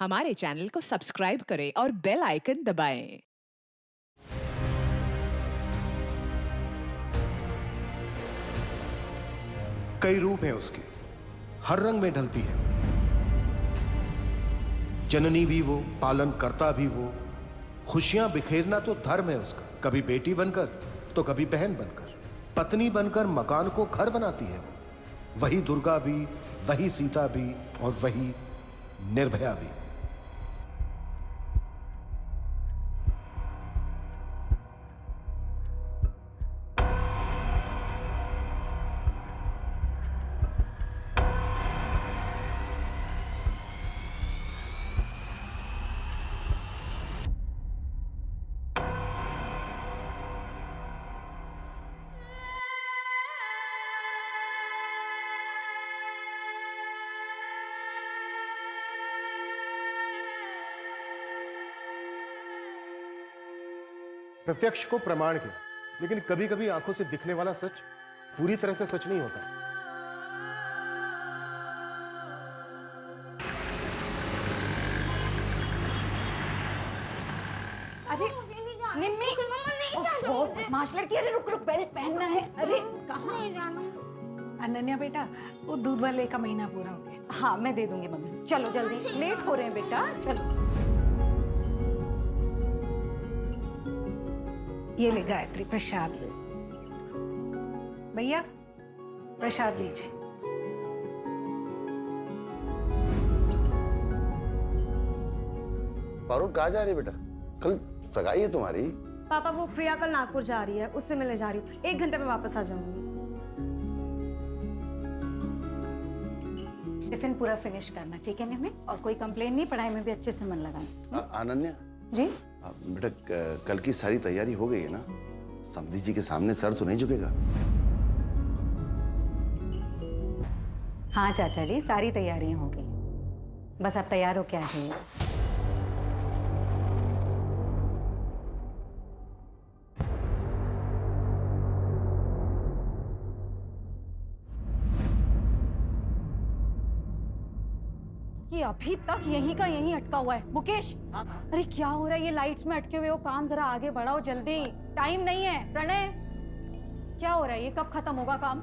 हमारे चैनल को सब्सक्राइब करें और बेल आइकन दबाएं। कई रूप हैं उसके, हर रंग में ढलती है। जननी भी वो, पालन करता भी वो, खुशियां बिखेरना तो धर्म है उसका। कभी बेटी बनकर तो कभी बहन बनकर, पत्नी बनकर मकान को घर बनाती है वो। वही दुर्गा भी, वही सीता भी और वही निर्भया भी। प्रत्यक्ष को प्रमाण के, लेकिन कभी कभी आंखों से दिखने वाला सच पूरी तरह से सच नहीं होता। अरे निम्मी, ओफो बदमाश लड़की, अरे रुक रुक, बेल्ट पहनना है। अरे कहाँ नहीं जानू। अनन्या बेटा, वो दूध वाले का महीना पूरा हो गया। हाँ मैं दे दूंगी मम्मी, चलो जल्दी, लेट हो रहे हैं बेटा, चलो। ये ले गायत्री, प्रसाद ले। भैया प्रसाद लीजिए। पारुल कहाँ जा रही है बेटा? कल सगाई है तुम्हारी। पापा वो प्रिया कल नागपुर जा रही है, उससे मिलने जा रही हूँ। 1 घंटे में वापस आ जाऊंगी। टिफिन पूरा फिनिश करना, ठीक है निम्मी? और कोई कंप्लेन नहीं, पढ़ाई में भी अच्छे से मन लगाना। अनन्या जी बेटा, कल की सारी तैयारी हो गई है ना? समधी जी के सामने सर तो नहीं झुकेगा? हाँ चाचा जी, सारी तैयारियां हो गई, बस आप तैयार हो क्या है? ये अभी तक यहीं का यहीं अटका हुआ है। मुकेश, अरे क्या हो रहा है? ये लाइट्स में अटके हुए हो, काम जरा आगे बढ़ाओ जल्दी, टाइम नहीं है। प्रणय, क्या हो रहा है? ये कब खत्म होगा काम?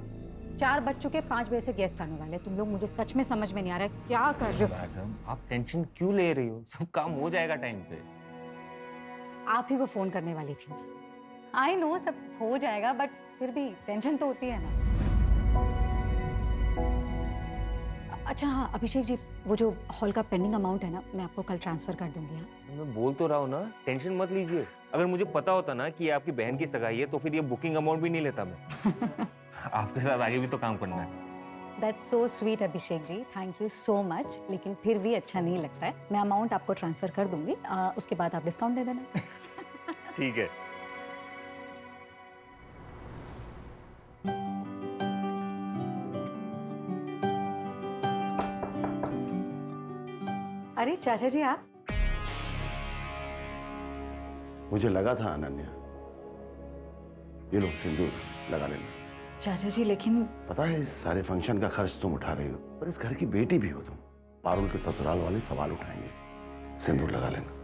4 बज चुके, 5 बजे से गेस्ट आने वाले। तुम लोग, मुझे सच में समझ में नहीं आ रहा है क्या कर रहे हो। मैडम, आप टेंशन क्यों ले रही हो? सब काम हो जाएगा टाइम पे। आप ही को फोन करने वाली थी। आई नो सब हो जाएगा, बट फिर भी टेंशन तो होती है ना। अच्छा हाँ अभिषेक जी, वो जो हॉल का पेंडिंग अमाउंट है ना, मैं आपको कल ट्रांसफर कर दूंगी। हाँ मैं बोल तो रहा हूँ ना, टेंशन मत लीजिए। अगर मुझे पता होता ना कि ये आपकी बहन की सगाई है तो फिर ये बुकिंग अमाउंट भी नहीं लेता मैं। आपके साथ आगे भी तो काम करना है। That's so sweet Abhishek ji, thank you so much. लेकिन फिर भी अच्छा नहीं लगता है। मैं अमाउंट आपको ट्रांसफर कर दूंगी, उसके बाद आप डिस्काउंट दे देना। ठीक है। अरे चाचा जी आप? मुझे लगा था अनन्या, ये लो सिंदूर लगा लेना। चाचा जी लेकिन पता है इस सारे फंक्शन का खर्च तुम उठा रही हो, पर इस घर की बेटी भी हो तुम। पारुल के ससुराल वाले सवाल उठाएंगे। सिंदूर लगा लेना।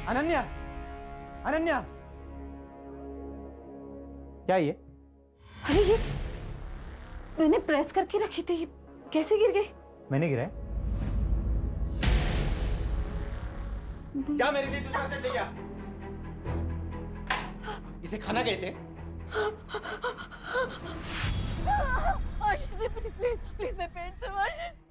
अनन्या, अनन्या, क्या ये? अरे ये मैंने प्रेस करके रखी थी, ये कैसे गिर गई? मैंने गिराया? क्या मेरे लिए दूसरा सेट ले गया? इसे खाना गए थे? Ashish ji please please please, मैं पेट से हूँ आशीष।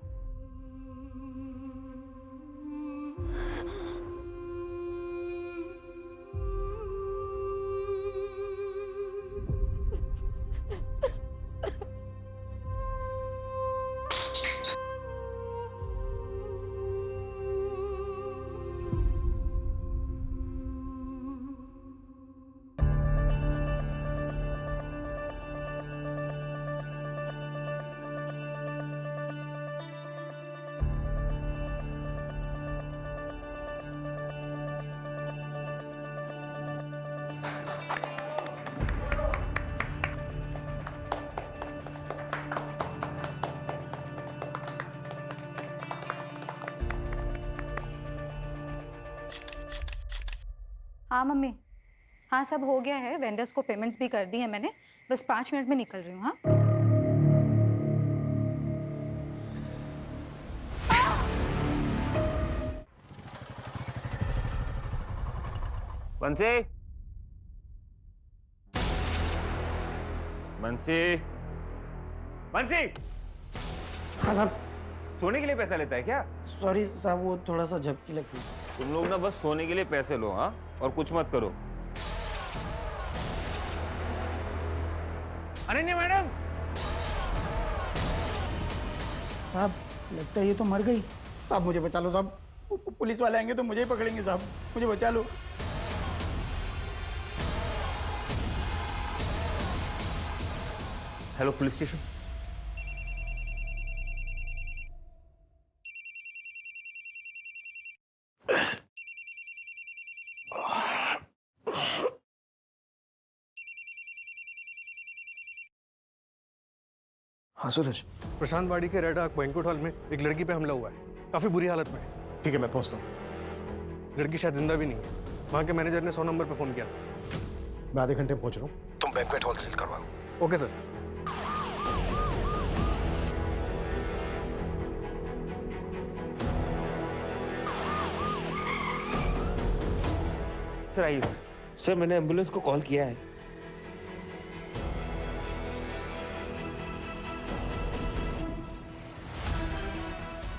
हाँ मम्मी, हाँ सब हो गया है, वेंडर्स को पेमेंट्स भी कर दी है मैंने, बस 5 मिनट में निकल रही हूँ। हाँ बंसी, बंसी, बंसी, हाँ साहब, सोने के लिए पैसा लेता है क्या? सॉरी साहब, वो थोड़ा सा झपकी लगी। तुम लोग ना बस सोने के लिए पैसे लो, हाँ, और कुछ मत करो। अनन्या मैडम, साहब लगता है ये तो मर गई। साहब मुझे बचा लो साहब, पुलिस वाले आएंगे तो मुझे ही पकड़ेंगे साहब, मुझे बचा लो। Hello police station. हाँ सूरज, प्रशांत वाड़ी के रेड आर्क बैंक्वेट हॉल में एक लड़की पे हमला हुआ है, काफी बुरी हालत में है। ठीक है, मैं पहुंचता हूँ। लड़की शायद जिंदा भी नहीं है। वहाँ के मैनेजर ने 100 नंबर पे फोन किया। मैं आधे घंटे में पहुंच रहा हूँ, तुम बैंक्वेट हॉल सील करवाओ। Okay sir. सर आइए सर। सर मैंने एम्बुलेंस को कॉल किया है।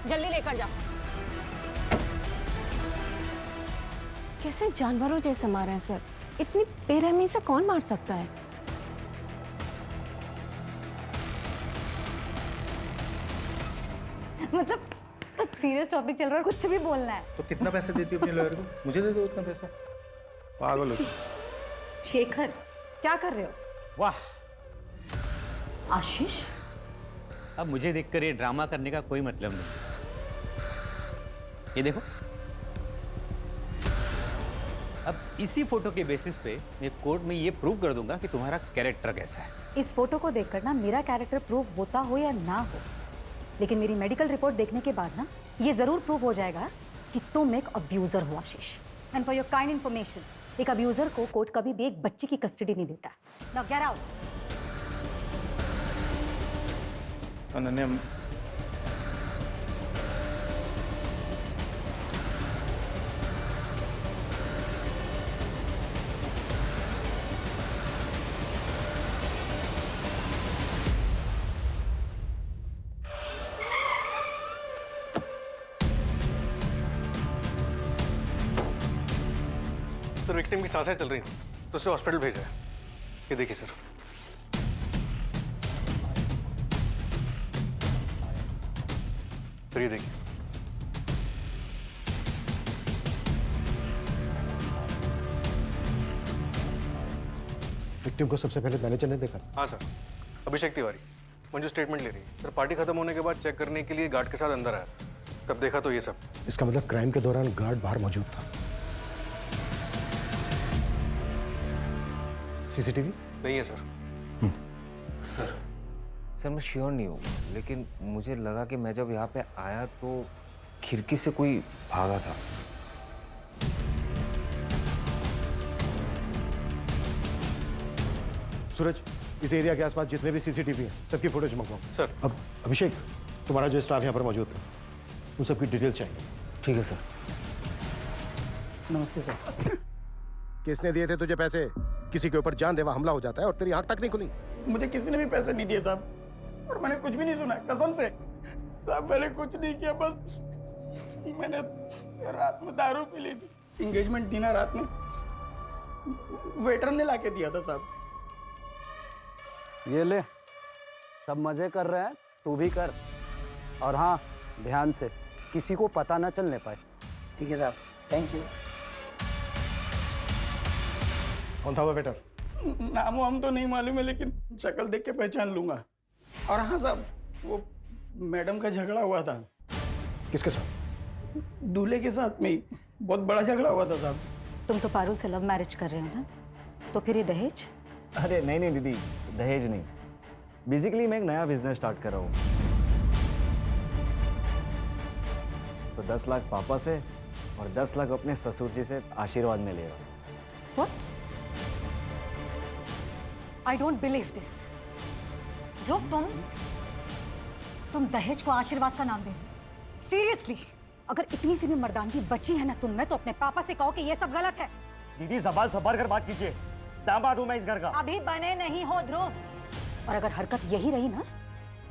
जल्दी लेकर जाओ। कैसे जानवरों जैसे मारे हैं सर? इतनी बेरहमी से कौन मार सकता है? मतलब सीरियस टॉपिक चल रहा है, कुछ भी बोलना है। तो कितना पैसे देती हो अपने लॉयर को? मुझे दे दो उतना पैसा। पागल हो। शेखर, क्या कर रहे हो? वाह, आशीष, अब मुझे देखकर ये ड्रामा करने का कोई मतलब नहीं। ये देखो, अब इसी फोटो के बेसिस पे मैं कोर्ट में ये प्रूव कर दूंगा कि तुम्हारा कैरेक्टर कैसा है। इस फोटो को देखकर ना मेरा कैरेक्टर प्रूव होता हो या ना हो, लेकिन मेरी मेडिकल रिपोर्ट देखने के बाद ना ये जरूर प्रूव हो जाएगा कि तुम एक अब्यूजर हो Ashish. And for your kind information, एक अब्यूजर को कोर्ट कभी भी एक बच्ची की कस्टडी नहीं देता। Now get out. Ananya, sir victim की सांसें चल रही हैं, तो उसे हॉस्पिटल भेजा है। ये देखिए सर। सर ये देखिए। विक्टिम को सबसे पहले मैनेजर ने देखा? हाँ सर, अभिषेक तिवारी। मंजू स्टेटमेंट ले रही है सर। पार्टी खत्म होने के बाद चेक करने के लिए गार्ड के साथ अंदर आया, तब देखा तो ये सब। इसका मतलब क्राइम के दौरान गार्ड बाहर मौजूद था। सीसीटीवी नहीं है सर। सर मैं श्योर नहीं हूँ, लेकिन मुझे लगा कि मैं जब यहाँ पे आया तो खिड़की से कोई भागा था। सूरज, इस एरिया के आसपास जितने भी सीसीटीवी हैं, सबकी फुटेज मंगवाओ। सर। अब अभिषेक, तुम्हारा जो स्टाफ यहाँ पर मौजूद था, उन सबकी डिटेल्स चाहिए। ठीक है सर। नमस्ते सर। किसने दिए थे तुझे पैसे? किसी के ऊपर जानलेवा हमला हो जाता है और तेरी आंख तक नहीं खुली। मुझे किसी ने भी पैसे नहीं दिए साहब, और मैंने कुछ भी नहीं सुना, कसम से साहब। मैंने कुछ नहीं किया, बस मैंने रात में दारू पी ली थी। एंगेजमेंट थी ना रात में, वेटर ने लाके दिया था साहब। ये ले, सब मजे कर रहे हैं, तू भी कर। और हाँ, ध्यान से, किसी को पता ना चलने पाए। ठीक है साहब, थैंक यू। कौन था वो वेटर? नाम हम तो नहीं मालूम है, लेकिन शक्ल देख के पहचान लूंगा। और हाँ साहब, वो मैडम का झगड़ा हुआ था। किसके साथ? दूल्हे के साथ में ही बहुत बड़ा झगड़ा हुआ था साहब। तुम तो पारुल से लव मैरिज कर रहे हो ना, तो फिर ये दहेज? अरे नहीं नहीं दीदी, दहेज नहीं। बेसिकली मैं एक नया बिजनेस स्टार्ट कर रहा हूँ, तो 10 लाख पापा से और 10 लाख अपने ससुर जी से आशीर्वाद में ले रहा हूँ। What? I don't believe this. ध्रुव, तुम दहेज को आशीर्वाद का नाम दे रहे हो? Seriously? अगर इतनी सी भी मर्दानगी बची है ना तुम में, तो अपने पापा से कहो कि ये सब गलत है। दीदी ज़बान संभाल कर बात कीजिए, दामाद हूं मैं इस घर का। अभी बने नहीं हो ध्रुव, और अगर हरकत यही रही ना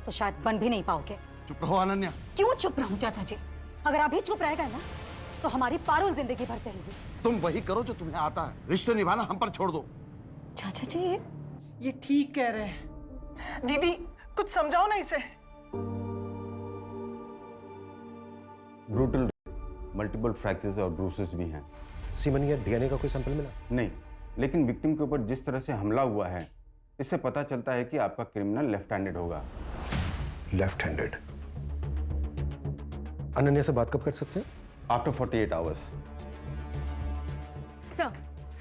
तो शायद बन भी नहीं पाओगे। चुप रहो अनन्या। क्यों चुप रहूं चाचा जी? अगर अभी चुप रहेगा ना तो हमारी पारुल जिंदगी भर सहेगी। तुम वही करो जो तुम्हें आता है, रिश्ते निभाना हम पर छोड़ दो। चाचा जी ये ठीक कह रहे हैं। दीदी कुछ समझाओ ना इसे। ब्रूटल, मल्टीपल फ्रैक्चर्स और ब्रूसेस भी हैं। सीमन या डीएनए का कोई सैंपल मिला? नहीं, लेकिन विक्टिम के ऊपर जिस तरह से हमला हुआ है, इससे पता चलता है कि आपका क्रिमिनल लेफ्ट हैंडेड होगा। Left handed? अनन्या से बात कब कर सकते हैं? After 48 hours. सर,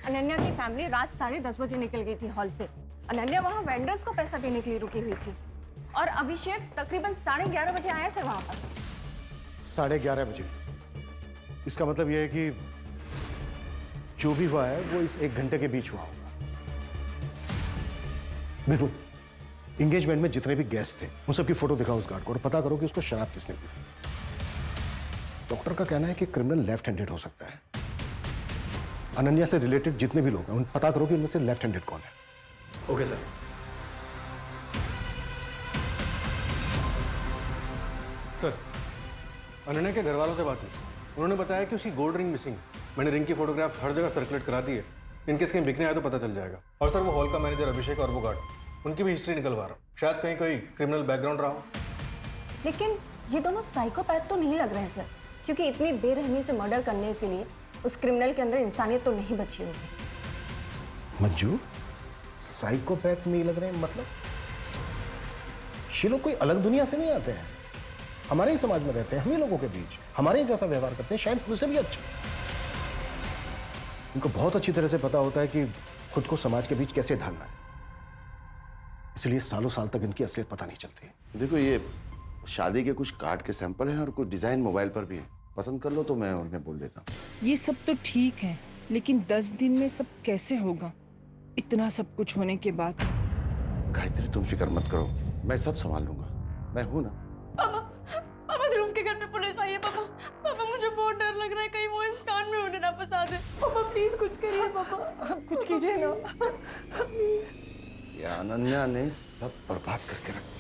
अनन्या की फैमिली रात 10:30 बजे निकल गई थी हॉल से। अनन्या वहाँ वेंडर्स को पैसा देने के लिए रुकी हुई थी और अभिषेक तकरीबन 11:30 बजे आया सर वहाँ पर। 11:30 बजे? इसका मतलब यह है कि जो भी हुआ है वो इस 1 घंटे के बीच हुआ होगा। बिल्कुल, एंगेजमेंट में जितने भी गेस्ट थे उन सबकी फोटो दिखाओ उस गार्ड को और पता करो कि उसको शराब किसने दी थी। डॉक्टर का कहना है कि क्रिमिनल लेफ्ट हैंडेड हो सकता है। अनन्या से रिलेटेड जितने भी लोग हैं उन पता करो कि उनमें से लेफ्ट हैंडेड कौन है। Okay sir. सर, अनन्या के घर वालों से बात हुई, उन्होंने बताया कि उसकी गोल्ड रिंग मिसिंग है। मैंने रिंग की फोटोग्राफ हर जगह सर्कुलेट करा दी है, इनकेस कहीं बिकने आए तो पता चल जाएगा। और सर, वो हॉल का मैनेजर अभिषेक और वो गार्ड, उनकी भी हिस्ट्री निकलवा रहा हूँ, शायद कहीं कोई क्रिमिनल बैकग्राउंड रहा हो। लेकिन ये दोनों साइकोपैथ तो नहीं लग रहे हैं सर, क्योंकि इतनी बेरहमी से मर्डर करने के लिए उस क्रिमिनल के अंदर इंसानियत तो नहीं बची होगी। मंजू, साइकोपैथ नहीं लग रहे हैं मतलब? ये लोग कोई अलग दुनिया से नहीं आते हैं, हमारे ही समाज में रहते हैं, हम ही लोगों के बीच, हमारे ही जैसा व्यवहार करते हैं, शायद उनसे भी अच्छा। इनको बहुत अच्छी तरह से पता होता है कि खुद को समाज के बीच कैसे ढालना है, इसलिए सालों साल तक इनकी असलियत पता नहीं चलती। देखो, ये शादी के कुछ कार्ड के सैंपल हैं और कुछ डिजाइन मोबाइल पर भी है, पसंद कर लो तो मैं उन्हें बोल देता हूँ। ये सब तो ठीक है, लेकिन 10 दिन में सब कैसे होगा, इतना सब कुछ होने के बाद? गायत्री, तुम फिक्र मत करो, मैं सब संभाल लूंगा, मैं हूं ना। पापा, ध्रुव के घर पे पुलिस आई है। पापा मुझे बहुत डर लग रहा है, कहीं वो इस कांड में उन्हें ना फंसा दे। पापा प्लीज कुछ करिए पापा, कुछ कीजिए ना। ये अनन्या ने सब बर्बाद करके रख दिया।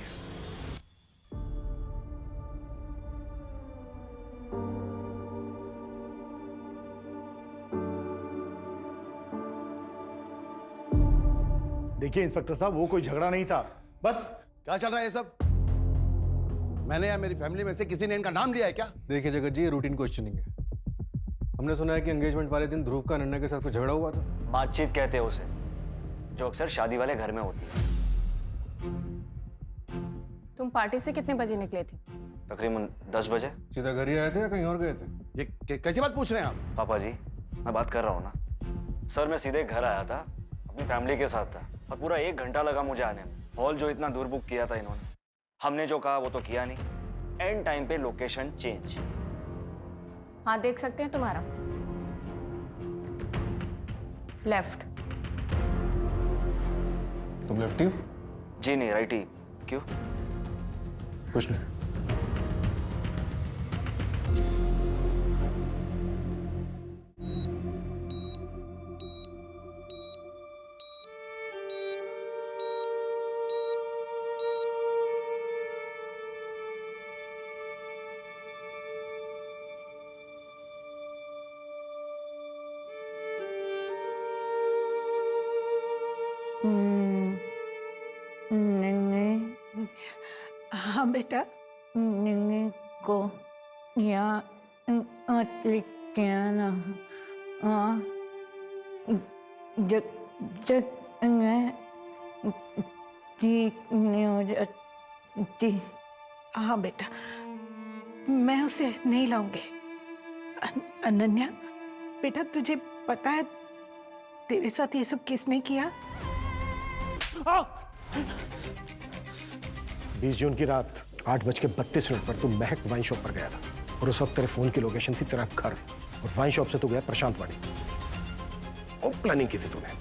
देखिए इंस्पेक्टर साहब, वो कोई झगड़ा नहीं था, बस। क्या चल रहा है ये सब? मैंने या मेरी फैमिली में से किसी ने इनका नाम लिया है क्या? देखिए जगत जी, ये रूटीन क्वेश्चनिंग है। हमने सुना है कि एंगेजमेंट वाले दिन ध्रुव का अनन्या के साथ कुछ झगड़ा हुआ था। बातचीत कहते हैं उसे, जो अक्सर शादी वाले घर में होती है। तुम पार्टी से कितने बजे निकले थे? तकरीबन 10 बजे। सीधा घर ही आए थे या कहीं और गए थे? ये कैसी बात पूछ रहे हैं आप? पापा जी, मैं बात कर रहा हूँ ना सर, मैं सीधे घर आया था, अपनी फैमिली के साथ था और पूरा 1 घंटा लगा मुझे आने में। हॉल जो इतना दूर बुक किया था इन्होंने, हमने जो कहा वो तो किया नहीं, एंड टाइम पे लोकेशन चेंज। हाँ देख सकते हैं तुम्हारा लेफ्ट। तुम लेफ्टी हो? जी नहीं, राइट ही। क्यों? कुछ नहीं। हाँ बेटा। को यहाँ लेके आना। जब मैं ठीक नहीं हो जाती। हाँ बेटा, मैं उसे नहीं लाऊंगी। अनन्या बेटा, तुझे पता है तेरे साथ ये सब किसने किया? 20 जून की रात 8:32 पर तू महक वाइन शॉप पर गया था और उस वक्त तेरे फोन की लोकेशन थी तेरा घर और वाइन शॉप से तू गया प्रशांत वाड़ी। खूब प्लानिंग की थी तूने,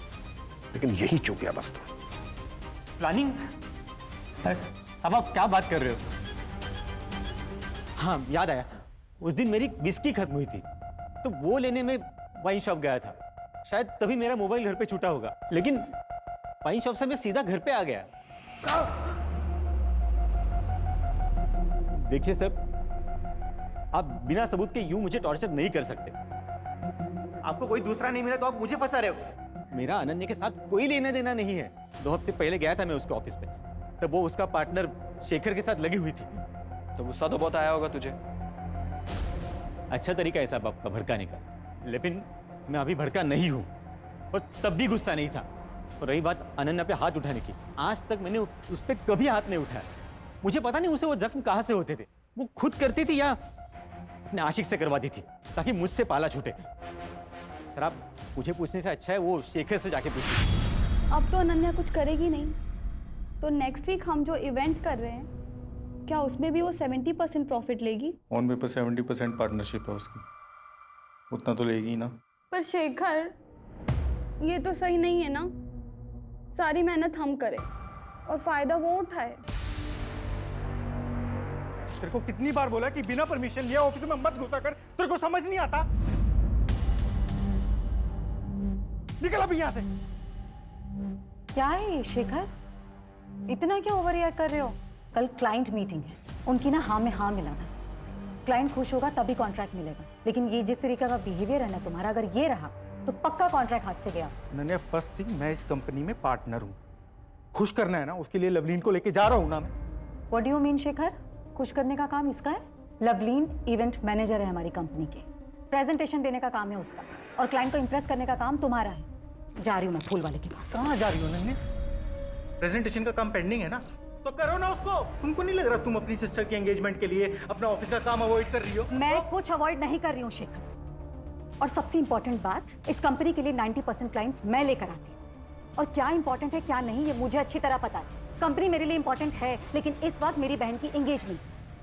लेकिन यही चूक गया बस तू। प्लानिंग? अब आप क्या बात कर रहे हो? हाँ, याद आया, उस दिन मेरी विस्की खत्म हुई थी, तो वो लेने में वाइन शॉप गया था। शायद तभी मेरा मोबाइल घर पे छूटा होगा, लेकिन वाइन शॉप से मैं सीधा घर पे आ गया। देखिए सर, आप बिना सबूत के यूं मुझे टॉर्चर नहीं कर सकते। आपको कोई दूसरा नहीं मिला तो आप मुझे फंसा रहे हो। मेरा अनन्या के साथ कोई लेना देना नहीं है। 2 हफ्ते पहले गया था मैं उसके ऑफिस पे, तब वो उसका पार्टनर शेखर के साथ लगी हुई थी। तो गुस्सा तो बहुत आया होगा तुझे। अच्छा तरीका है साहब आपका भड़काने का, लेकिन मैं अभी भड़का नहीं हूं और तब भी गुस्सा नहीं था। और रही बात अनन्या पे हाथ उठाने की, आज तक मैंने उस पर कभी हाथ नहीं उठाया। मुझे पता नहीं उसे वो जख्म कहां से होते थे, वो खुद करती थी या अपने आशिक से करवाती थी ताकि मुझसे पाला छूटे। सर आप मुझे पूछने से अच्छा है वो शेखर से जाके पूछिए। अब तो अनन्या कुछ करेगी नहीं, तो नेक्स्ट वीक हम जो इवेंट कर रहे हैं, क्या उसमें भी वो 70% प्रॉफिट लेगी? ऑन पेपर 70% पार्टनरशिप है उसकी, उतना तो लेगी ही ना। पर शेखर, ये तो सही नहीं है ना। सारी मेहनत हम करें और फायदा वो उठाए। तेरे को कितनी बार बोला कि बिना परमिशन लिए ऑफिस में मत घुसा कर, तेरे को समझ नहीं आता? निकल अभी यहाँ से। क्या है ये शेखर, इतना क्या ओवर रिएक्ट कर रहे हो? कल क्लाइंट मीटिंग है, उनकी ना हाँ में हाँ मिलाना। क्लाइंट खुश होगा तभी कॉन्ट्रैक्ट मिलेगा, लेकिन ये जिस तरीके का बिहेवियर है ना तुम्हारा, अगर ये रहा तो पक्का कॉन्ट्रैक्ट हाथ से गया। अनन्या, फर्स्ट थिंग, मैं इस कंपनी में पार्टनर हूँ। खुश करना है ना, उसके लिए लवलीन को लेके जा रहा हूँ ना मैं। What do you mean Shekhar? खुश करने का काम इसका है? लवलीन इवेंट मैनेजर है हमारी कंपनी के, प्रेजेंटेशन देने का काम है उसका, और क्लाइंट को इंप्रेस करने का काम तुम्हारा है। जा रही हूँ मैं फूल वाले के पास। कहाँ जा रही हो अनन्या? प्रेजेंटेशन का काम पेंडिंग है ना, तो करो ना उसको। तुमको नहीं लग रहा तुम अपनी सिस्टर के एंगेजमेंट के लिए अपना ऑफिस का काम अवॉइड कर रही हो? मैं कुछ अवॉइड नहीं कर रही हूँ शेखर, और सबसे इंपॉर्टेंट बात, इस कंपनी के लिए 90% क्लाइंट्स मैं लेकर आती हूँ, और क्या इंपॉर्टेंट है क्या नहीं ये मुझे अच्छी तरह पता है। कंपनी मेरे लिए इंपॉर्टेंट है, लेकिन इस वक्त मेरी बहन की एंगेजमेंट,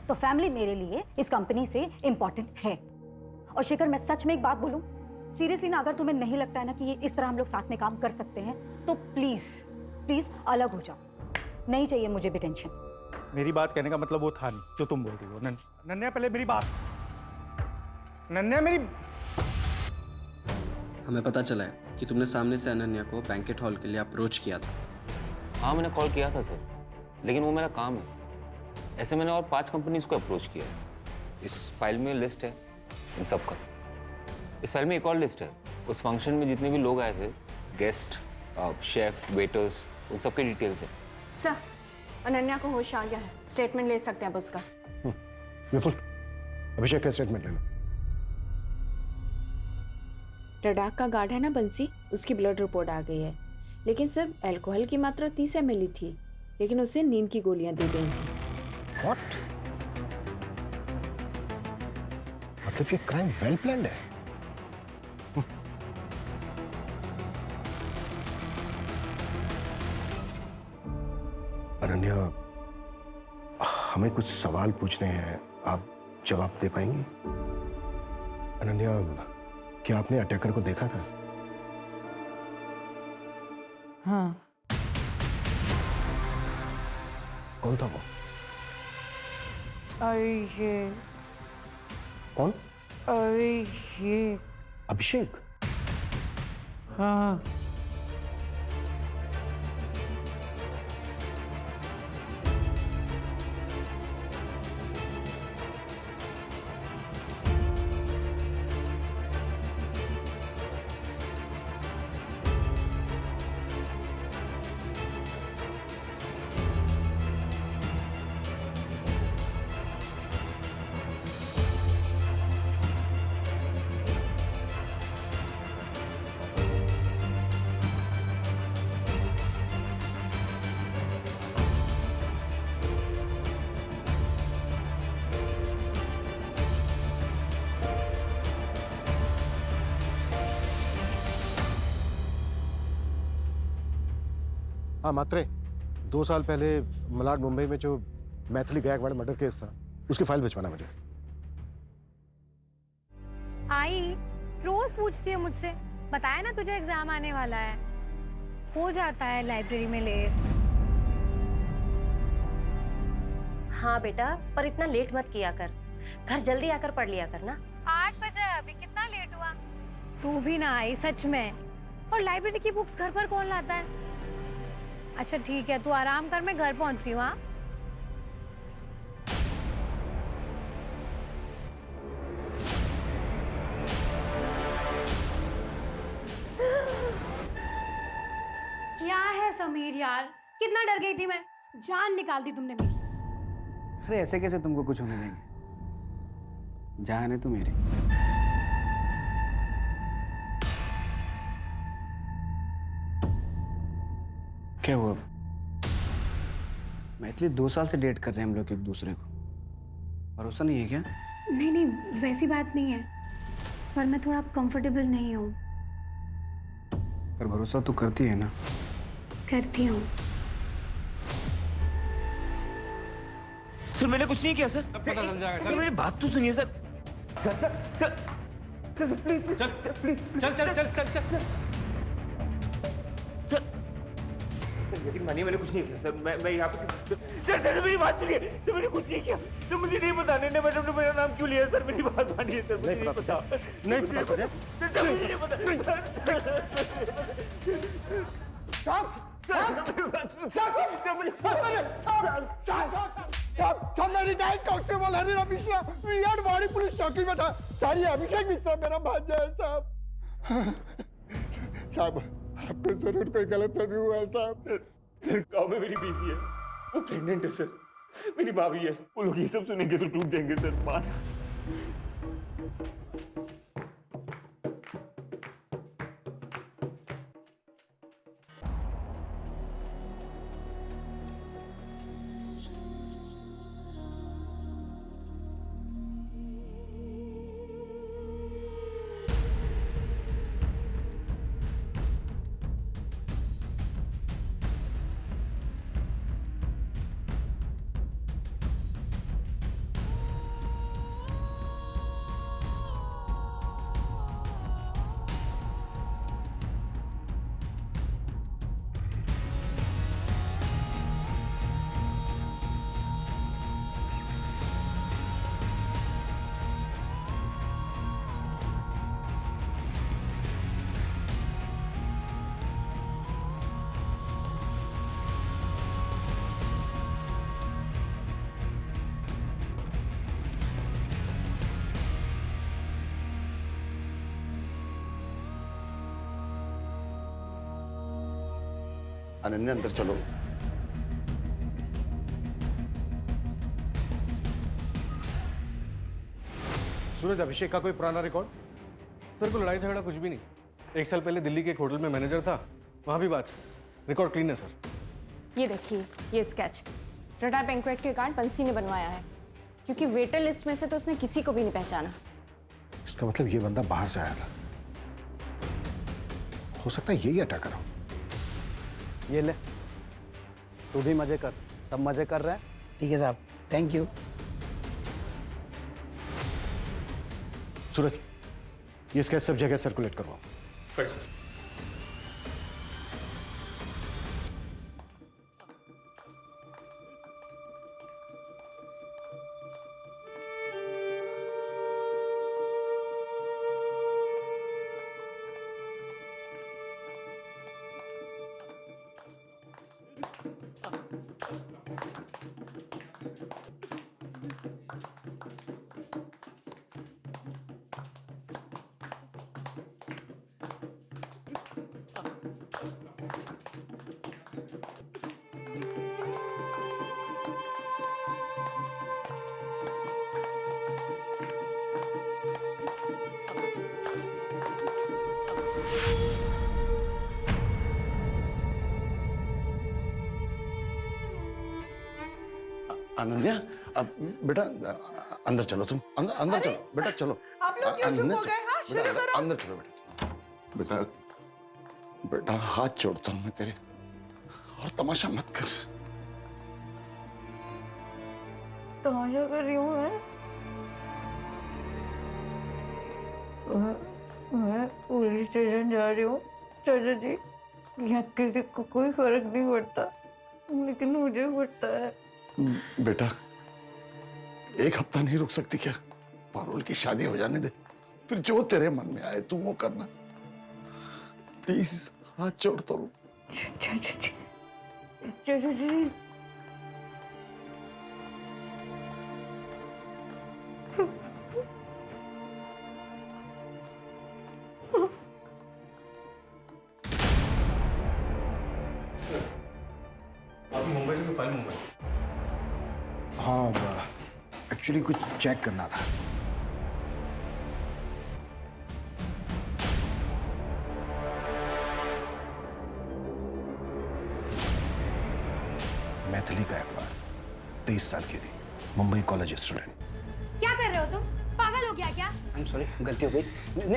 तो फैमिली मेरे लिए इस कंपनी से इंपॉर्टेंट है। और शेखर, मैं सच में एक बात बोलूं, सीरियसली ना, अगर तुम्हें नहीं लगता है ना कि ये इस तरह हम लोग साथ में काम कर सकते हैं, तो प्लीज प्लीज अलग हो जाओ। नहीं चाहिए मुझे भी टेंशन। मेरी बात कहने का मतलब वो था नहीं जो तुम बोल रही हो। नन्या, पहले मेरी बात। नन्या, मेरी। हमें पता चला है कि तुमने सामने से अनन्या को बैंकेट हॉल के लिए अप्रोच किया था। हाँ, मैंने कॉल किया था सर, लेकिन वो मेरा काम है। ऐसे मैंने और 5 कंपनीज को अप्रोच किया है। इस फाइल में लिस्ट है इन सब का। इस फाइल में एक और लिस्ट है, उस फंक्शन में जितने भी लोग आए थे, गेस्ट, शेफ, वेटर्स, उन सब के डिटेल्स है। सर, अनन्या को होश आ गया है, स्टेटमेंट ले सकते हैं अब उसका। विपुल, अभिषेक का स्टेटमेंट ले लो। रडाक का गार्ड है ना बंसी, उसकी ब्लड रिपोर्ट आ गई है, लेकिन सर अल्कोहल की मात्रा 30 ml थी, लेकिन उसे नींद की गोलियां दी गई थी। What? मतलब ये क्राइम वेल प्लान्ड है। अनन्या, हमें कुछ सवाल पूछने हैं, आप जवाब दे पाएंगी? अनन्या, क्या आपने अटैकर को देखा था? हाँ। कौन था वो? अभिषेक। कौन? अभिषेक। अभिषेक? हाँ। हाँ मात्रे, 2 साल पहले मलाड मुंबई में जो मैथिली गायकवाड़ मर्डर केस था, उसकी फाइल भिजवाना मुझे। आई रोज पूछती है मुझसे बताया ना तुझे एग्जाम आने वाला है, हो जाता है लाइब्रेरी में लेट। हाँ बेटा, पर इतना लेट मत किया कर, घर जल्दी आकर पढ़ लिया कर ना। 8 बजे, अभी कितना लेट हुआ। तू भी ना आई सच में। और लाइब्रेरी की बुक्स घर पर कौन लाता है? अच्छा ठीक है, तू आराम कर, मैं घर पहुंच गई हूँ। हाँ क्या है समीर यार, कितना डर गई थी मैं, जान निकाल दी तुमने मेरी। अरे ऐसे कैसे तुमको कुछ होने देंगे? जान है तू मेरी। क्या हुआ? मैथिली 2 साल से डेट कर रहे हैं हम लोग एक दूसरे को, भरोसा नहीं है क्या? नहीं नहीं, वैसी बात नहीं है, पर मैं थोड़ा कंफर्टेबल नहीं हूँ। पर भरोसा तो करती है ना? करती हूँ। सर मैंने कुछ नहीं किया सर। पता चल जाएगा सर मेरी बात तो सुनिए sir. Sir sir sir sir please चल प्लीज चल चल चल चल चल सर यकीन मानिए मैंने कुछ नहीं किया सर। मैं यहाँ पे सर सर मेरी बात सुनिए सर, मैंने कुछ नहीं किया सर। मुझे नहीं पता ने मैडम ने मेरा नाम क्यों लिया सर। मेरी बात मानिए सर, मुझे नहीं पता। नहीं पता सर मुझे नहीं पता। मेरी डाइट कांस्टेबल हरिरा मिश्रा विराट वाड़ी पुलिस चौकी में था। सारी अभिषेक मिश्रा मेरा भांजा है साहब। साहब आपको जरूर कोई गलतफहमी हुआ है साहब। सर गाँव में मेरी बीवी है, वो प्रेग्नेंट है सर। मेरी भाभी है, वो लोग ये सब सुनेंगे तो टूट जाएंगे सर। मान अनन्या अंदर चलो। सूरज, अभिषेक का कोई पुराना रिकॉर्ड? सर को लड़ाई झगड़ा कुछ भी नहीं। 1 साल पहले दिल्ली के एक होटल में मैनेजर था, वहां भी बात। रिकॉर्ड क्लीन है सर। ये देखिए, ये स्केच रडार बैंक्वेट के कार्ड बंसी ने बनवाया है, क्योंकि वेटर लिस्ट में से तो उसने किसी को भी नहीं पहचाना। इसका मतलब ये बंदा बाहर से आया था। हो सकता है यही अटैकर हो। ये ले, तू भी मजे कर, सब मजे कर रहे हैं। ठीक है साहब, थैंक यू। सूरज, ये स्केच सब जगह सर्कुलेट करवाओ। Right sir. अनन्या, अब बेटा अंदर चलो। तुम अंदर अंदर चलो बेटा, चलो। आप लोग क्यों चुप हो गए? हाँ, शुरू करो। अंदर चलो बेटा। बेटा हाथ जोड़ता हूँ मैं तेरे, और तमाशा मत कर। तमाशा कर रही हूँ मैं? मैं पुलिस स्टेशन जा रही हूँ चाचा जी। यहाँ किसी को कोई फर्क नहीं पड़ता, लेकिन मुझे पड़ता है। बेटा, एक हफ्ता नहीं रुक सकती क्या? पारुल की शादी हो जाने दे, फिर जो तेरे मन में आए तू वो करना। प्लीज, हाथ जोड़ता हूँ। चाचा जी, चाचा जी। आपकी मुंबई से फाइल मुंबई। हाँ, एक्चुअली कुछ चेक करना था। मैथिली का अखबार, 23 साल की थी, मुंबई कॉलेज स्टूडेंट। क्या कर रहे हो तुम? पागल हो गया क्या? आई एम सॉरी, गलती हो गई।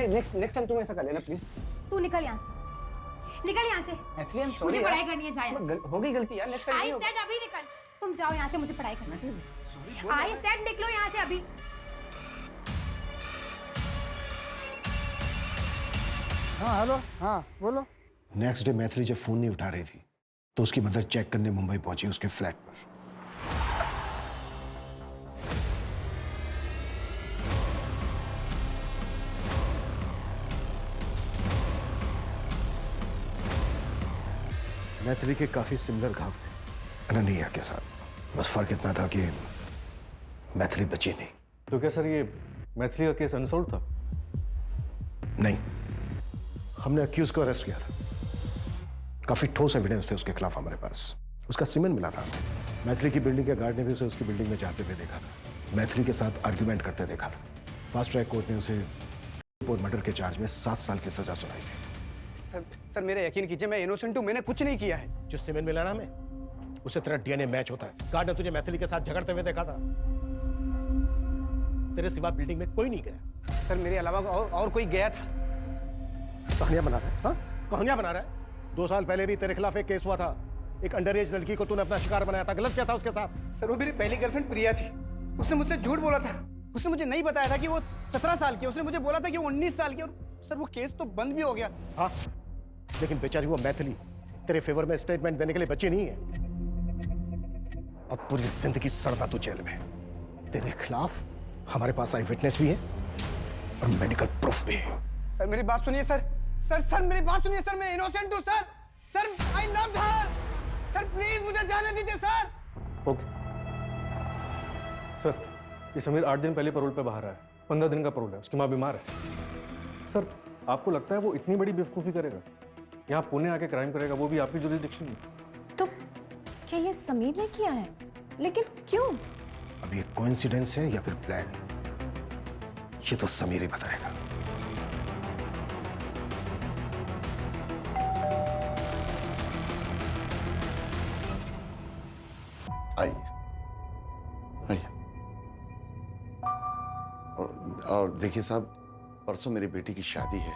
नेक्स्ट टाइम तुम ऐसा कर लेना प्लीज। तू निकल यहाँ से, निकल यहाँ से। Maithili, I am sorry. मुझे पढ़ाई करनी है, जा यहाँ से। हो गई गलती यार, नेक्स्ट टाइम आई नहीं होगा। सेड अभी निकल। तुम जाओ यहाँ से, मुझे पढ़ाई करनी है। आई सेड निकलो यहाँ से अभी। हाँ हेलो, हाँ बोलो। नेक्स्ट डे मैथिली जब फोन नहीं उठा रही थी तो उसकी मदर चेक करने मुंबई पहुंची, उसके फ्लैट पर। मैथिली के काफी सिमिलर घाव थे अनन्या के साथ, बस फर्क इतना था कि मैथिली बची नहीं। तो क्या सर ये मैथिली का केस अनसॉल्व था? नहीं, हमने अक्यूज को अरेस्ट किया था। काफी ठोस एविडेंस थे उसके खिलाफ हमारे पास। उसका सीमेंट मिला था। मैथिली की बिल्डिंग के गार्ड ने भी उसे उसकी बिल्डिंग में जाते हुए देखा था, मैथिली के साथ आर्ग्यूमेंट करते देखा था। फास्ट ट्रैक कोर्ट ने उसे मर्डर के चार्ज में 7 साल की सजा सुनाई थी। सर मेरा यकीन कीजिए, मैं इनोसेंट हूँ, मैंने कुछ नहीं किया है। जो सीमेंट मिला ना हमें, उससे तेरा डीएनए मैच होता है। गार्ड ने तुझे मैथिली के साथ झगड़ते हुए देखा था। तेरे सिवा बिल्डिंग में कोई नहीं गया। सर मेरे अलावा और कोई गया था। कहानियां बना रहा है? हाँ, कहानियां बना रहा है। 2 साल पहले भी तेरे खिलाफ एक केस हुआ था। एक अंडर एज लड़की को तूने अपना शिकार बनाया था। गलत क्या था उसके साथ? सर वो मेरी पहली गर्लफ्रेंड प्रिया थी। उसने मुझसे झूठ बोला था। उसने मुझे नहीं बताया था कि वो 17 साल की। उसने मुझे बोला था कि वो 19 साल की। और सर वो केस तो बंद भी हो गया। हाँ, लेकिन बेचारी वो मैथिली तेरे फेवर में स्टेटमेंट देने के लिए बची नहीं है। अब पूरी जिंदगी सड़ता तू जेल में। तेरे खिलाफ हमारे पास आई विटनेस भी है और मेडिकल प्रूफ भी है। सर मेरी बात सुनिए सर। सर मेरी बात सुनिए सर, मैं इनोसेंट हूँ sir. Sir I love her. Sir please मुझे जाने दीजिए सर। ओके सर, ये समीर 8 दिन पहले पैरोल पे बाहर आया। 15 दिन का पैरोल है, उसकी माँ बीमार है। सर आपको लगता है वो इतनी बड़ी बेवकूफ़ी करेगा? यहाँ पुणे आके क्राइम करेगा, वो भी आपकी जुरिसडिक्शन में? तो क्या ये समीर ने किया है? लेकिन क्यों? अब ये कोइंसिडेंस है या फिर प्लान, ये तो समीर ही बताएगा। आइए आइए। और देखिए साहब, परसों मेरी बेटी की शादी है,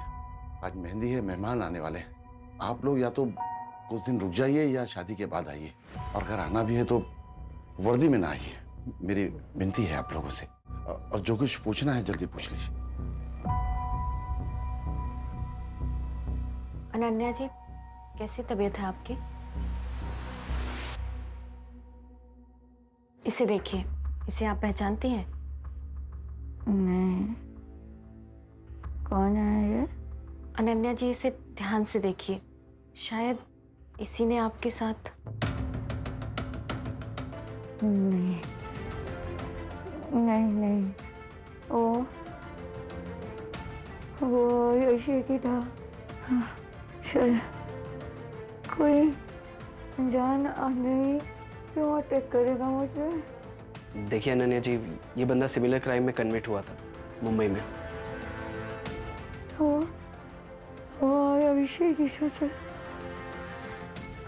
आज मेहंदी है, मेहमान आने वाले हैं। आप लोग या तो कुछ दिन रुक जाइए या शादी के बाद आइए, और अगर आना भी है तो वर्दी में ना आइए। मेरी विनती है आप लोगों से, और जो कुछ पूछना है जल्दी पूछ लीजिए। अनन्या जी, कैसी तबीयत है आपकी? इसे देखिए, इसे आप पहचानती हैं? नहीं, कौन है ये? अनन्या जी, इसे ध्यान से देखिए, शायद इसी ने आपके साथ। नहीं नहीं नहीं, वो यशी की था। शायद कोई अनजान आदमी क्यों अटैक करेगा मुझे? देखिए अनन्या जी, ये बंदा सिमिलर क्राइम में कन्विक्ट हुआ था मुंबई में। वो अभिषेक की था।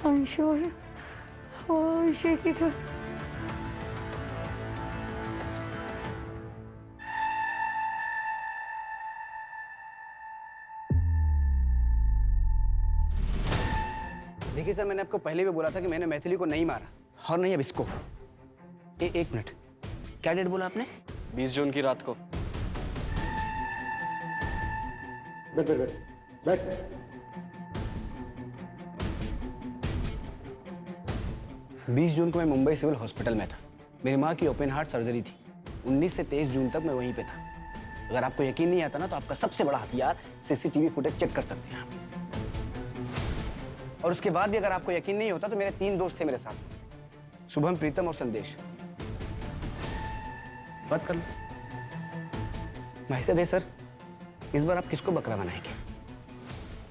I'm sure वो अभिषेक की था। देखिए सर, मैंने आपको पहले भी बोला था कि मैंने मैथिली को नहीं मारा, और नहीं अब इसको। एक मिनट, क्या डेट बोला आपने? 20 जून की रात को। बैठ बैठ बैठ बैठ। 20 जून को मैं मुंबई सिविल हॉस्पिटल में था। मेरी माँ की ओपन हार्ट सर्जरी थी। 19 से 23 जून तक मैं वहीं पे था। अगर आपको यकीन नहीं आता ना तो आपका सबसे बड़ा हथियार सीसीटीवी फुटेज चेक कर सकते हैं आप। और उसके बाद भी अगर आपको यकीन नहीं होता तो मेरे 3 दोस्त थे मेरे साथ, शुभम, प्रीतम और संदेश। बात कर लो। माहिता दे सर, इस बार आप किसको बकरा बनाएंगे?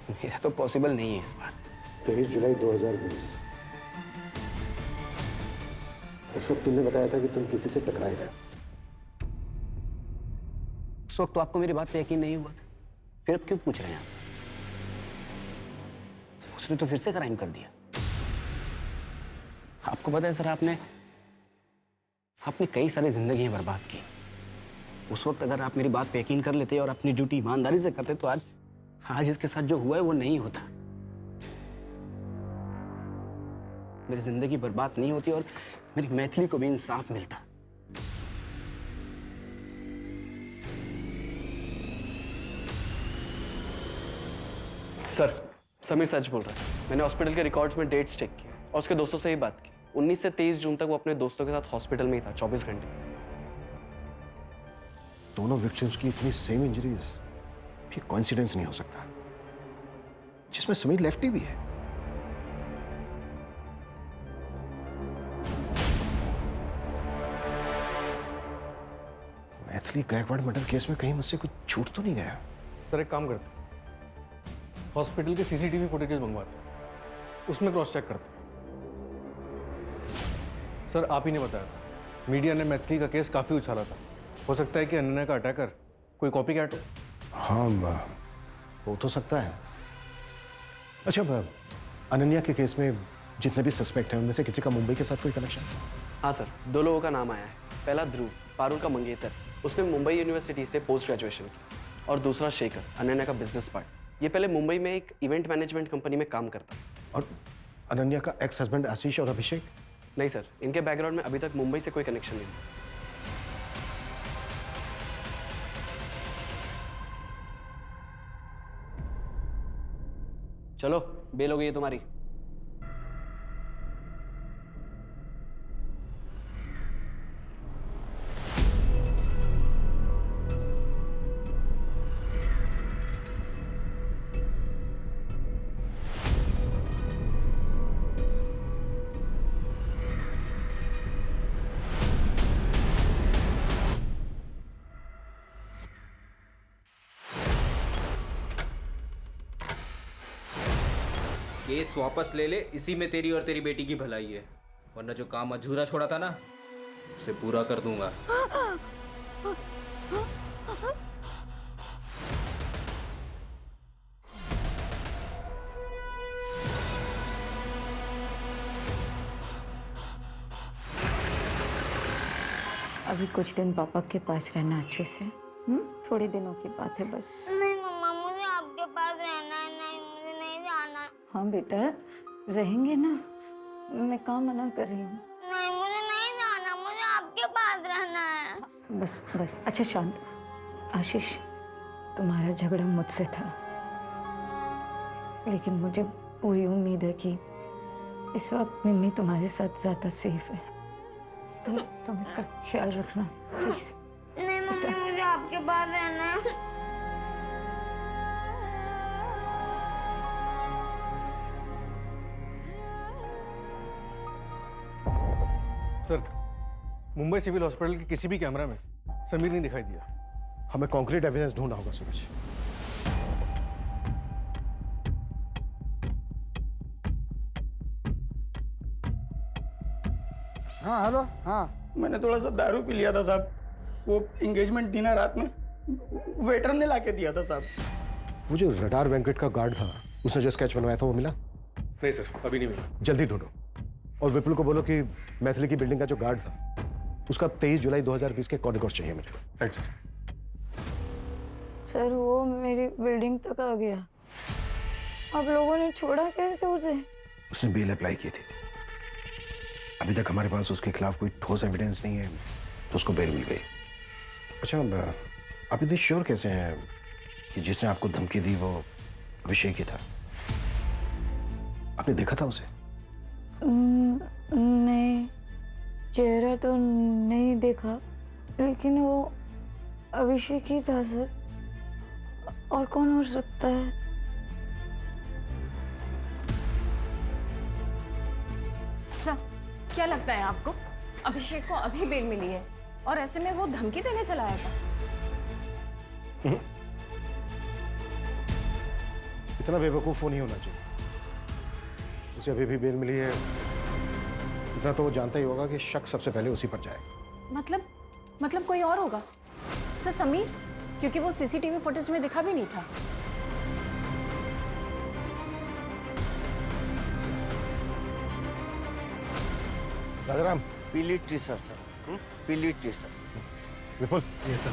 मेरा तो पॉसिबल नहीं है इस बार। 23 जुलाई 2020। उस वक्त तुमने बताया था कि तुम किसी से टकराए थे। उस वक्त तो आपको मेरी बात पे यकीन नहीं हुआ था, फिर अब क्यों पूछ रहे हैं आप? उसने तो फिर से क्राइम कर दिया। आपको पता है सर, आपने कई सारी जिंदगियां बर्बाद की। उस वक्त अगर आप मेरी बात पे यकीन कर लेते और अपनी ड्यूटी ईमानदारी से करते तो आज इसके साथ जो हुआ है वो नहीं होता। मेरी जिंदगी बर्बाद नहीं होती और मेरी मैथिली को भी इंसाफ मिलता। सर, समीर सच बोल रहा है। मैंने हॉस्पिटल के रिकॉर्ड्स में डेट्स चेक किए और उसके दोस्तों से ही बात की। 19 से 23 जून तक वो अपने दोस्तों के साथ हॉस्पिटल में ही था, 24 घंटे। दोनों विक्टिम्स की इतनी सेम इंजरीज, ये कोइंसिडेंस नहीं हो सकता, जिसमें समीर लेफ्टी भी है। मैथिली गायकवाड़ मर्डर केस में कहीं मुझसे कुछ छूट तो नहीं गया? सर एक काम करते हैं, हॉस्पिटल के सीसीटीवी फुटेजेस मंगवाते हैं, उसमें क्रॉस चेक करते हैं। सर आप ही ने बताया था, मीडिया ने मैथिली का केस काफी उछाला था। हो सकता है कि अनन्या का अटैकर कोई कॉपी कैट हो। हाँ, हो तो सकता है। अच्छा, अनन्या के केस में जितने भी सस्पेक्ट हैं उनमें से किसी का मुंबई के साथ कोई कनेक्शन? हाँ सर, 2 लोगों का नाम आया है। पहला ध्रुव, पारुल का मंगेतर, उसने मुंबई यूनिवर्सिटी से पोस्ट ग्रेजुएशन की। और दूसरा शेखर, अनन्या का बिजनेस पार्टनर। ये पहले मुंबई में एक इवेंट मैनेजमेंट कंपनी में काम करता। और अनन्या का एक्स हस्बैंड आशीष और अभिषेक? नहीं सर, इनके बैकग्राउंड में अभी तक मुंबई से कोई कनेक्शन नहीं। चलो, बेल हो गई है तुम्हारी। केस वापस ले ले, इसी में तेरी और तेरी बेटी की भलाई है। वरना जो काम अधूरा छोड़ा था ना, उसे पूरा कर दूंगा। अभी कुछ दिन पापा के पास रहना अच्छे से। थोड़े दिनों की बात है बस। नहीं मम्मा, मुझे आपके पास रहना है। नहीं, मुझे नहीं जाना है। हाँ बेटा, रहेंगे ना, मैं कहाँ मना कर रही हूँ। नहीं, मुझे नहीं जाना, मुझे आपके पास रहना है। बस बस, अच्छा शांत। आशीष, तुम्हारा झगड़ा मुझसे था, लेकिन मुझे पूरी उम्मीद है कि इस वक्त मिम्मी तुम्हारे साथ ज्यादा सेफ है। तुम इसका ख्याल रखना प्लीज। नहीं मम्मी, मुझे आपके पास रहना है। सर, मुंबई सिविल हॉस्पिटल के किसी भी कैमरा में समीर नहीं दिखाई दिया। हमें कॉन्क्रीट एविडेंस ढूंढना होगा सूरज। हाँ हेलो। हाँ, मैंने थोड़ा सा दारू पी लिया था साहब। वो एंगेजमेंट थी ना रात में, वेटर ने लाके दिया था साहब। वो जो रडार वेंकट का गार्ड था, उसने जो स्केच बनवाया था वो मिला? नहीं सर, अभी नहीं मिला। जल्दी ढूंढो और विपुल को बोलो कि मैथिली की बिल्डिंग का जो गार्ड था उसका 23 जुलाई 2020 के कोऑर्डिनेट्स चाहिए मुझे। Right sir. सर, वो मेरी बिल्डिंग तक आ गया। आप लोगों ने छोड़ा कैसे उसे? उसने बेल अप्लाई की थी। अभी तक हमारे पास उसके खिलाफ कोई ठोस एविडेंस नहीं है, तो उसको बेल मिल गई। अच्छा, आप इतनी श्योर कैसे हैं कि जिसने आपको धमकी दी वो अभिषेक ही था? आपने देखा था उसे? नहीं, चेहरा तो नहीं देखा, लेकिन वो अभिषेक ही था सर। और कौन हो सकता है? सर, क्या लगता है आपको अभिषेक को अभी बेल मिली है और ऐसे में वो धमकी देने चला आया था? इतना बेवकूफ वो नहीं होना चाहिए। उसे अभी भी बेल मिली है, इतना तो वो जानता ही होगा कि शक सबसे पहले उसी पर जाएगा। मतलब कोई और होगा सर? समीर, क्योंकि वो सीसीटीवी फुटेज में दिखा भी नहीं था। राजाराम, पीली टी सर पीली टी सर। विपुल। ये सर।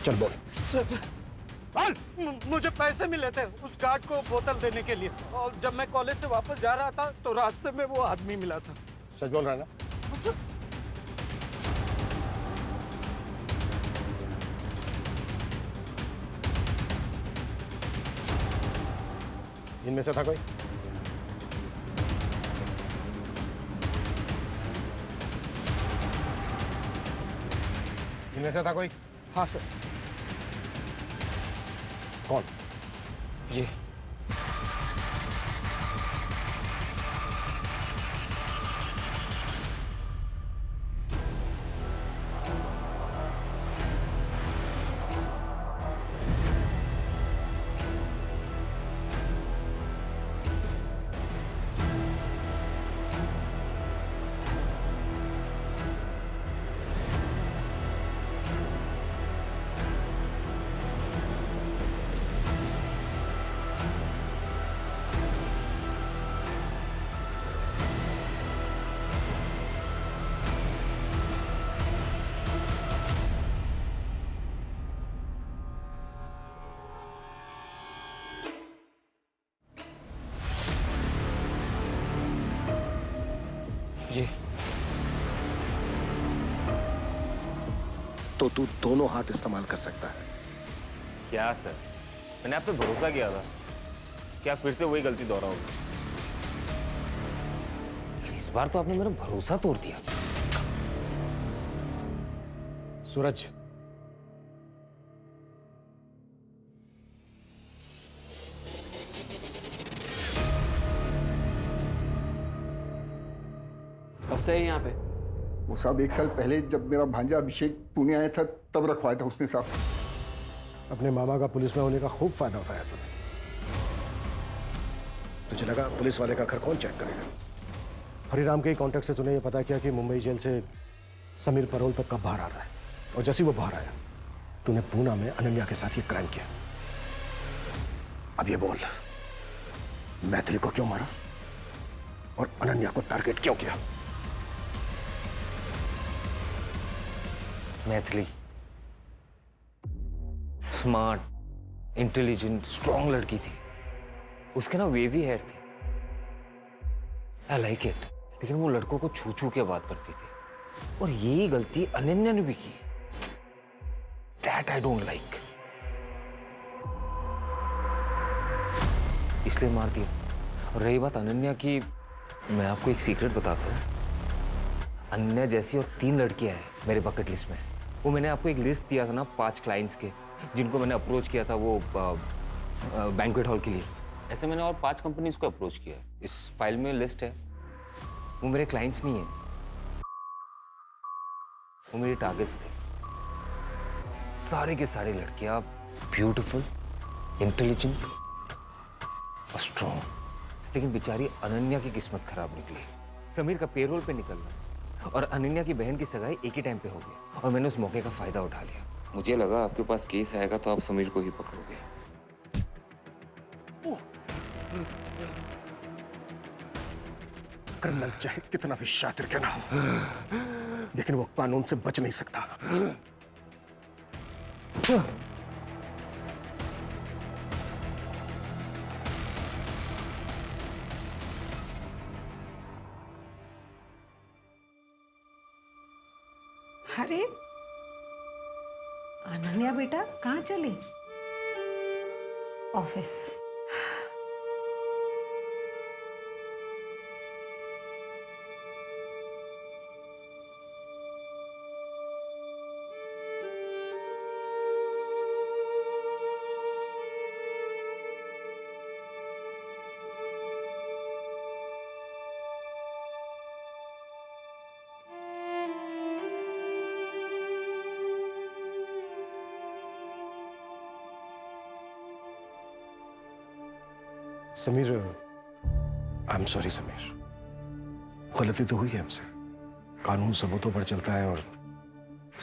चल बोल। मुझे पैसे मिले थे उस गार्ड को बोतल देने के लिए, और जब मैं कॉलेज से वापस जा रहा था तो रास्ते में वो आदमी मिला था। सच बोल रहा है ना? इनमें से था कोई? इनमें से था कोई? हाँ सर। कौन? ये तो तू दोनों हाथ इस्तेमाल कर सकता है। क्या सर, मैंने आप पे भरोसा किया था, क्या फिर से वही गलती दोहराओगे? इस बार तो आपने मेरा भरोसा तोड़ दिया। सूरज, कब से है यहाँ पे? वो साहब 1 साल पहले जब मेरा भांजा अभिषेक पुणे आया था तब रखवाया था उसने साहब। अपने मामा का पुलिस में होने का खूब फायदा उठाया तूने। तुझे लगा पुलिस वाले का घर कौन चेक करेगा? हरिराम के कांटेक्ट से तूने ये पता किया कि मुंबई जेल से समीर पैरोल पर कब बाहर आ रहा है, और जैसे ही वो बाहर आया तूने पूना में अनन्या के साथ ये क्राइम किया। अब ये बोल, मैथिली को क्यों मारा और अनन्या को टारगेट क्यों किया? मैथिली स्मार्ट, इंटेलिजेंट, स्ट्रॉन्ग लड़की थी। उसके ना वेवी हेयर थे, आई लाइक इट। लेकिन वो लड़कों को छू छू के बात करती थी, और यही गलती अनन्या ने भी की। दैट आई डोंट लाइक, इसलिए मार दिया। और रही बात अनन्या की, मैं आपको एक सीक्रेट बताता हूँ। अनन्या जैसी और 3 लड़कियां हैं मेरे बकेट लिस्ट में। वो मैंने आपको एक लिस्ट दिया था ना 5 क्लाइंट्स के, जिनको मैंने अप्रोच किया था वो बैंक्वेट हॉल के लिए। ऐसे मैंने और 5 कंपनीज को अप्रोच किया। इस फाइल में लिस्ट है। वो मेरे क्लाइंट्स नहीं है, वो मेरे टारगेट्स थे। सारे के सारे लड़कियां ब्यूटीफुल, इंटेलिजेंट और स्ट्रॉन्ग। लेकिन बेचारी अनन्या की किस्मत खराब निकली। समीर का पेरोल पे निकलना और अनन्या की बहन की सगाई एक ही टाइम पे हो गई, और मैंने उस मौके का फायदा उठा लिया। मुझे लगा आपके पास केस आएगा तो आप समीर को ही पकड़ोगे। क्रिमिनल चाहे कितना भी शातिर क्यों ना हो, लेकिन वो कानून से बच नहीं सकता। अरे अनन्या बेटा, कहाँ चली? Office. Sameer, I am sorry Sameer, गलती तो हुई है हमसे। कानून सबूतों पर चलता है और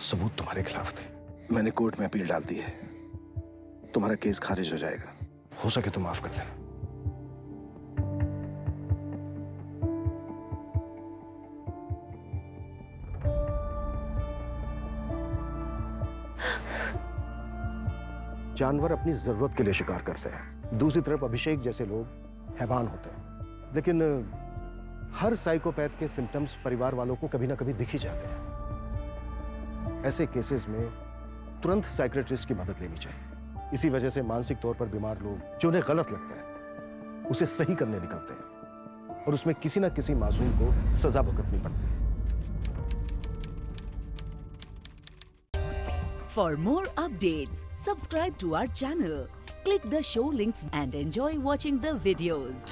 सबूत तुम्हारे खिलाफ थे। मैंने कोर्ट में अपील डाल दी है, तुम्हारा केस खारिज हो जाएगा। हो सके तो माफ कर देना। जानवर अपनी जरूरत के लिए शिकार करते हैं, दूसरी तरफ अभिषेक जैसे लोग हैवान होते हैं। लेकिन हर साइकोपैथ के सिम्टम्स परिवार वालों को कभी ना कभी दिख ही जाते हैं। ऐसे केसेस में तुरंत साइकियाट्रिस्ट की मदद लेनी चाहिए। इसी वजह से मानसिक तौर पर बीमार लोग जो उन्हें गलत लगता है उसे सही करने निकलते हैं और उसमें किसी ना किसी मासूम को सजा भुगतनी पड़ती है। For more updates, subscribe to our channel, click the show links and enjoy watching the videos.